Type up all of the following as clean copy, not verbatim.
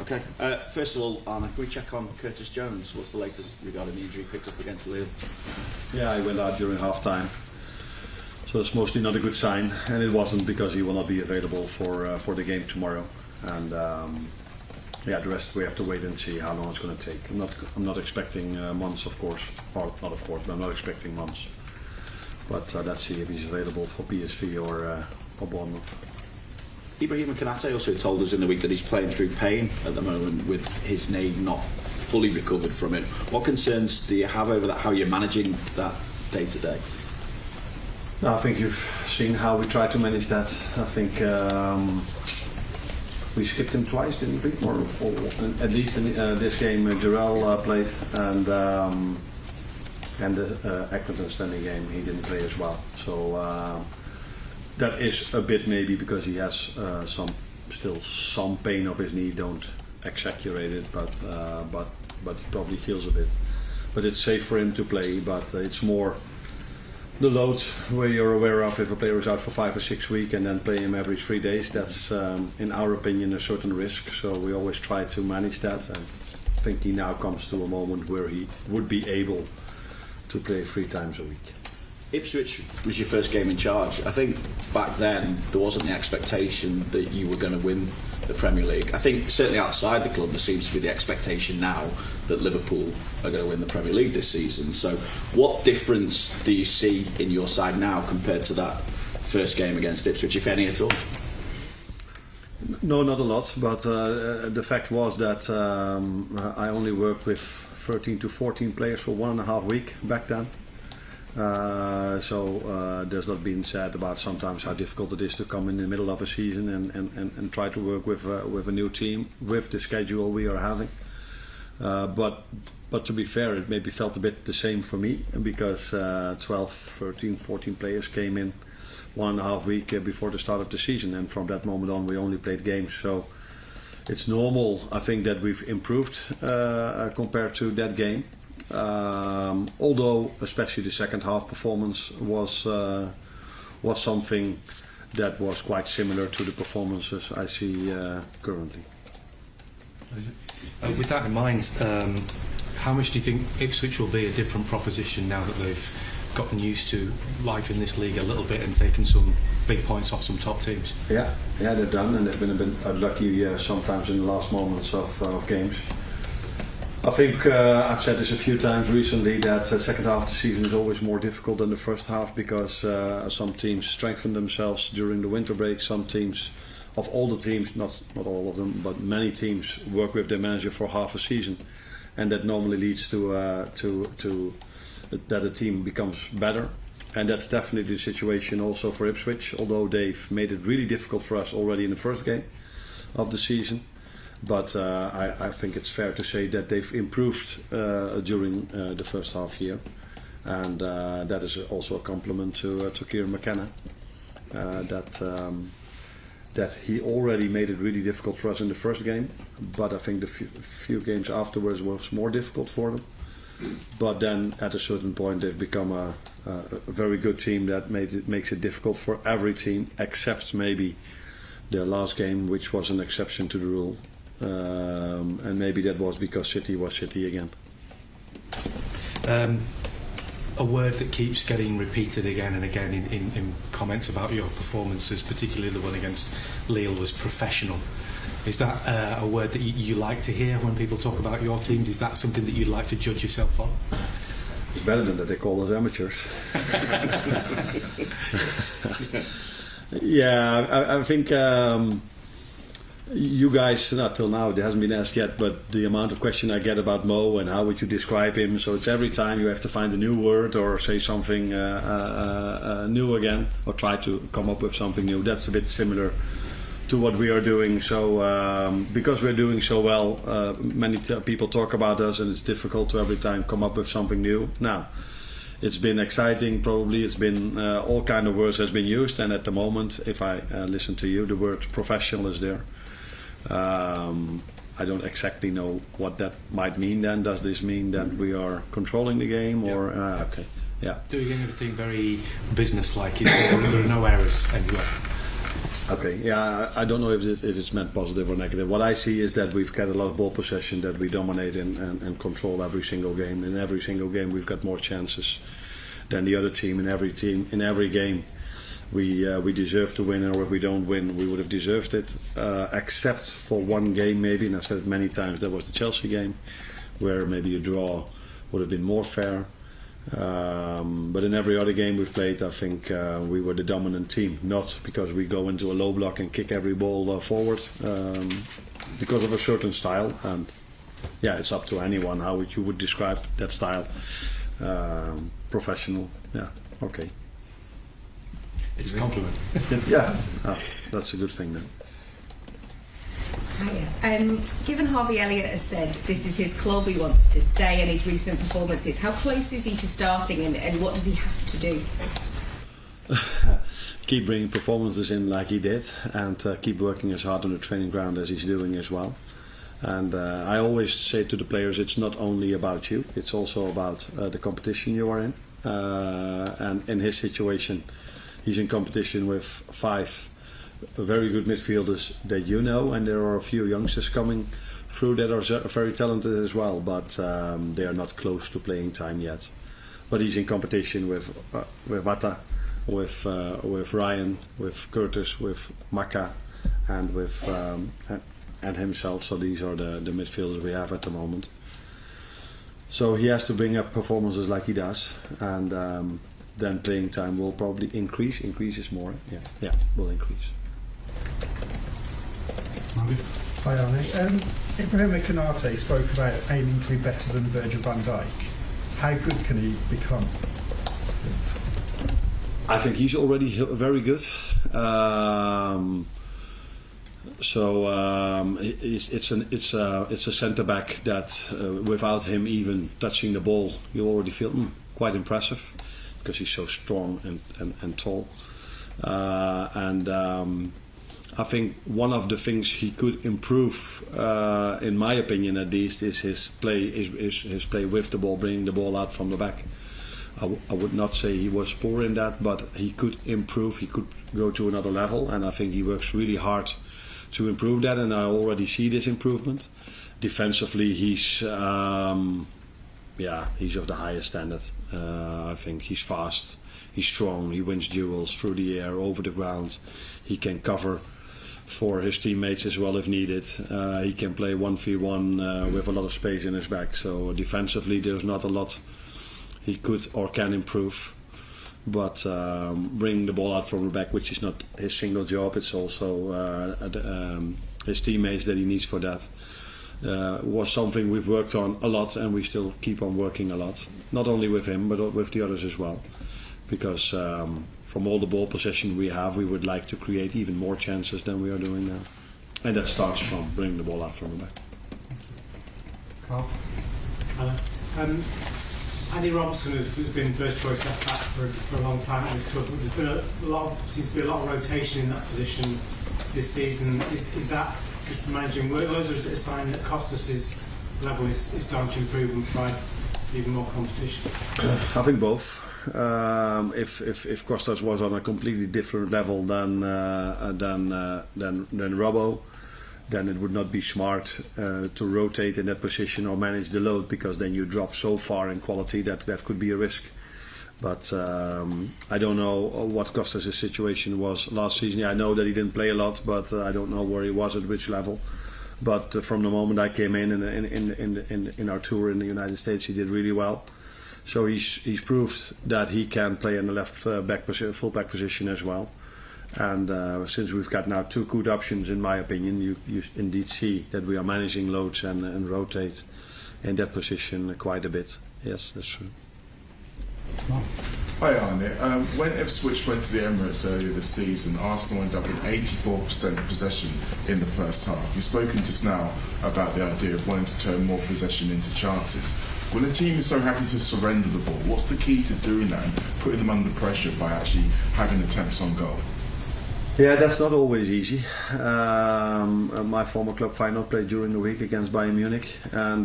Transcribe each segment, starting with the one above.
Okay. First of all, Arne, can we check on Curtis Jones? What's the latest regarding the injury picked up against Lille? Yeah, he went out during half-time. So it's mostly not a good sign, and it wasn't because he will not be available for the game tomorrow. And the rest we have to wait and see how long it's going to take. I'm not expecting months, of course, or not of course, but I'm not expecting months. But let's see if he's available for PSV or Bournemouth. Ibrahim Konate also told us in the week that he's playing through pain at the moment with his knee not fully recovered from it. What concerns do you have over that, how you're managing that day to day? I think you've seen how we try to manage that. I think we skipped him twice, didn't we? Or at least in this game Durrell played, and the Accrington Stanley game he didn't play as well. So that is a bit maybe because he has still some pain of his knee. Don't exaggerate it, but he probably feels a bit. But it's safe for him to play. But it's more the load where you're aware of if a player is out for 5 or 6 weeks and then play him every 3 days. That's in our opinion a certain risk. So we always try to manage that. And I think he now comes to a moment where he would be able to play 3 times a week. Ipswich was your first game in charge. I think back then there wasn't the expectation that you were going to win the Premier League. I think certainly outside the club there seems to be the expectation now that Liverpool are going to win the Premier League this season. So what difference do you see in your side now compared to that first game against Ipswich, if any at all? No, not a lot, but the fact was that I only worked with 13 to 14 players for 1.5 weeks back then. So there's not been said about sometimes how difficult it is to come in the middle of a season and try to work with a new team with the schedule we are having. But to be fair, it maybe felt a bit the same for me because 12, 13, 14 players came in 1.5 weeks before the start of the season, and from that moment on we only played games. So it's normal, I think, that we've improved compared to that game. Although especially the second half performance was something that was quite similar to the performances I see currently. With that in mind, how much do you think Ipswich will be a different proposition now that they've gotten used to life in this league a little bit and taken some big points off some top teams? Yeah, they've done, and they've been a bit unlucky sometimes in the last moments of games. I think I've said this a few times recently that the second half of the season is always more difficult than the first half because some teams strengthen themselves during the winter break. Some teams, of all the teams, not all of them, but many teams work with their manager for half a season, and that normally leads to that a team becomes better. And that's definitely the situation also for Ipswich, although they've made it really difficult for us already in the first game of the season. But I think it's fair to say that they've improved during the first half year, and that is also a compliment to Kieran McKenna, that he already made it really difficult for us in the first game, but I think the few games afterwards was more difficult for them. But then at a certain point they've become a very good team that makes it difficult for every team except maybe their last game, which was an exception to the rule. And maybe that was because City was City again. A word that keeps getting repeated again and again in comments about your performances, particularly the one against Lille, was professional. Is that a word that you like to hear when people talk about your teams? Is that something that you'd like to judge yourself on? It's better than that they call us amateurs. Yeah, I think you guys, not till now, it hasn't been asked yet, but the amount of question I get about Mo and how would you describe him, so it's every time you have to find a new word or say something new again, or try to come up with something new. That's a bit similar to what we are doing. So because we're doing so well, many people talk about us, and it's difficult to every time come up with something new. Now, it's been exciting, probably. It's been all kind of words has been used, and at the moment, if I listen to you, the word professional is there. I don't exactly know what that might mean then. Does this mean that we are controlling the game, or okay, yeah, doing everything very business-like? There are no errors anywhere. Okay, yeah, I don't know if it's meant positive or negative. What I see is that we've got a lot of ball possession, that we dominate and control every single game. In every single game, we've got more chances than the other team. In every game, we deserve to win, or if we don't win, we would have deserved it. Except for one game, maybe, and I've said it many times. That was the Chelsea game, where maybe a draw would have been more fair. But in every other game we've played, I think we were the dominant team. Not because we go into a low block and kick every ball forward, because of a certain style. And yeah, it's up to anyone how you would describe that style. Professional, yeah, okay. It's a compliment. Yeah, that's a good thing then. Hiya. Given Harvey Elliott has said this is his club, he wants to stay, and his recent performances, how close is he to starting, and what does he have to do? Keep bringing performances in like he did, and keep working as hard on the training ground as he's doing as well. And I always say to the players, it's not only about you, it's also about the competition you are in. And in his situation, he's in competition with 5 very good midfielders that you know, and there are a few youngsters coming through that are very talented as well, but they are not close to playing time yet. But he's in competition with Wata, with Ryan, with Curtis, with Maka, and with and himself. So these are the midfielders we have at the moment. So he has to bring up performances like he does, and then playing time will probably increase. Increases more. Yeah, will increase. Hi Arne. Ibrahim Konate spoke about aiming to be better than Virgil van Dijk. How good can he become? I think he's already very good. It's a centre back that without him even touching the ball, you already feel quite impressive, because he's so strong and tall. I think one of the things he could improve, in my opinion at least, is his play with the ball, bringing the ball out from the back. I would not say he was poor in that, but he could improve. He could go to another level, and I think he works really hard to improve that, and I already see this improvement. Defensively, he's of the highest standard. I think he's fast, he's strong, he wins duels through the air, over the ground. He can cover for his teammates as well if needed. He can play 1v1 with a lot of space in his back. So defensively, there's not a lot he could or can improve. But bringing the ball out from the back, which is not his single job, it's also his teammates that he needs for that, was something we've worked on a lot, and we still keep on working a lot. Not only with him, but with the others as well. Because from all the ball possession we have, we would like to create even more chances than we are doing now. And that starts from bringing the ball out from the back. Carl? Andy Robertson has been first choice left back for a long time at this club. There's been seems to be a lot of rotation in that position this season. Is that just managing workloads, or is it a sign that Costas' level is starting to improve and provide even more competition? I think both. If Costas was on a completely different level than Robbo, then it would not be smart to rotate in that position or manage the load, because then you drop so far in quality that could be a risk. But I don't know what Costas' situation was last season. I know that he didn't play a lot, but I don't know where he was at which level. But from the moment I came in our tour in the United States, he did really well. So he's proved that he can play in the left fullback position as well. And since we've got now 2 good options, in my opinion, you indeed see that we are managing loads and rotate in that position quite a bit. Yes, that's true. Hi Arne. When Ipswich went to the Emirates earlier this season, Arsenal ended up with 84% possession in the first half. You've spoken just now about the idea of wanting to turn more possession into chances. When a team is so happy to surrender the ball, what's the key to doing that and putting them under pressure by actually having attempts on goal? Yeah, that's not always easy. My former club Feyenoord played during the week against Bayern Munich, and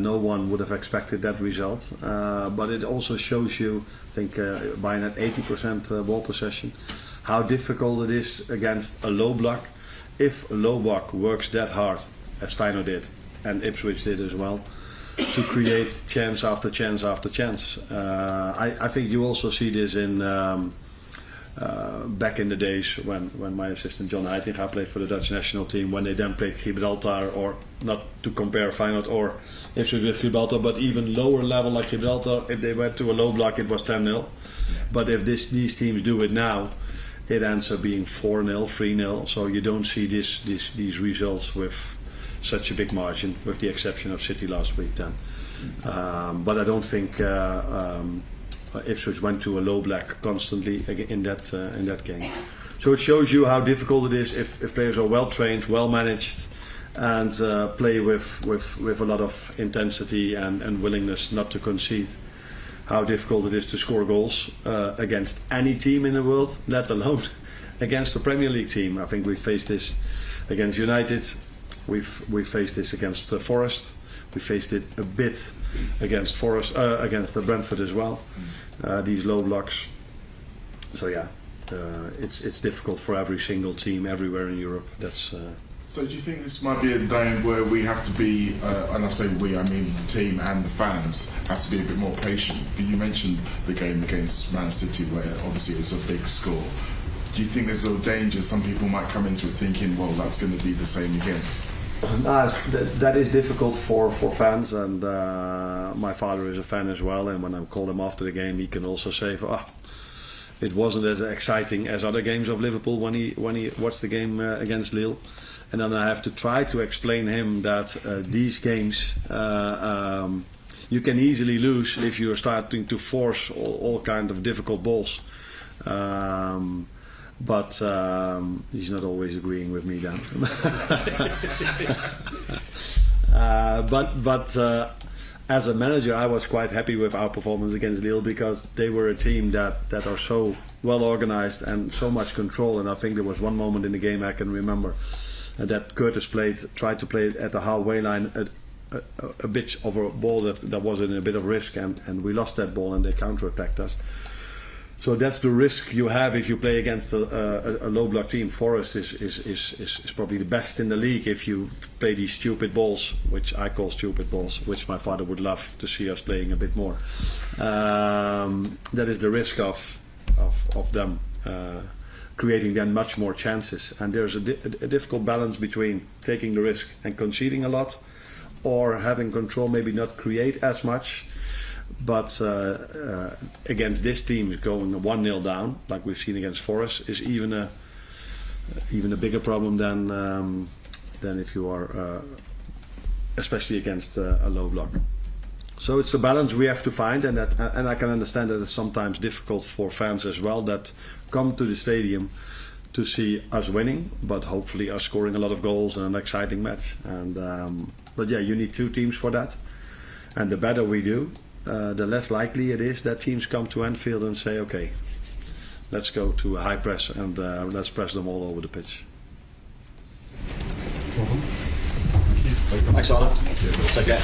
no one would have expected that result. But it also shows you, I think, Bayern had 80% ball possession, how difficult it is against a low block. If a low block works that hard, as Feyenoord did, and Ipswich did as well, to create chance after chance after chance. I think you also see this in back in the days when my assistant John Heitinga played for the Dutch national team, when they then played Gibraltar, or not to compare Feyenoord or Ipswich with Gibraltar, but even lower level like Gibraltar, if they went to a low block it was 10-0. But if these teams do it now, it ends up being 4-0, 3-0, so you don't see these results with such a big margin, with the exception of City last week then. But I don't think Ipswich went to a low black constantly in that game. So it shows you how difficult it is if players are well trained, well managed, and play with a lot of intensity and willingness not to concede. How difficult it is to score goals against any team in the world, let alone against a Premier League team. I think we faced this against United. We faced this against Forest. We faced it a bit against against Brentford as well. These low blocks. So yeah, it's difficult for every single team everywhere in Europe. That's. So do you think this might be a day where we have to be, and I say we, I mean the team and the fans, have to be a bit more patient? You mentioned the game against Man City where obviously it was a big score. Do you think there's a little danger some people might come into it thinking, well, that's going to be the same again? That is difficult for fans, and my father is a fan as well, and when I call him after the game he can also say, it wasn't as exciting as other games of Liverpool when he watched the game against Lille. And then I have to try to explain him that these games you can easily lose if you're starting to force all kind of difficult balls. But he's not always agreeing with me then. But as a manager, I was quite happy with our performance against Lille, because they were a team that are so well organized and so much control. And I think there was one moment in the game I can remember that Curtis tried to play at the halfway line a bit of a ball that was in a bit of risk, and we lost that ball and they counter-attacked us. So that's the risk you have if you play against a low block team. Forest is probably the best in the league if you play these stupid balls, which I call stupid balls, which my father would love to see us playing a bit more. That is the risk of them creating then much more chances, and there's a difficult balance between taking the risk and conceding a lot, or having control, maybe not create as much. But against this team, going 1-0 down, like we've seen against Forest, is even a bigger problem than if you are, especially against a low block. So it's a balance we have to find, and I can understand that it's sometimes difficult for fans as well that come to the stadium to see us winning, but hopefully us scoring a lot of goals and an exciting match. But yeah, you need two teams for that, and the better we do, the less likely it is that teams come to Anfield and say, okay, let's go to a high press and let's press them all over the pitch. Thanks, Arne. Take care.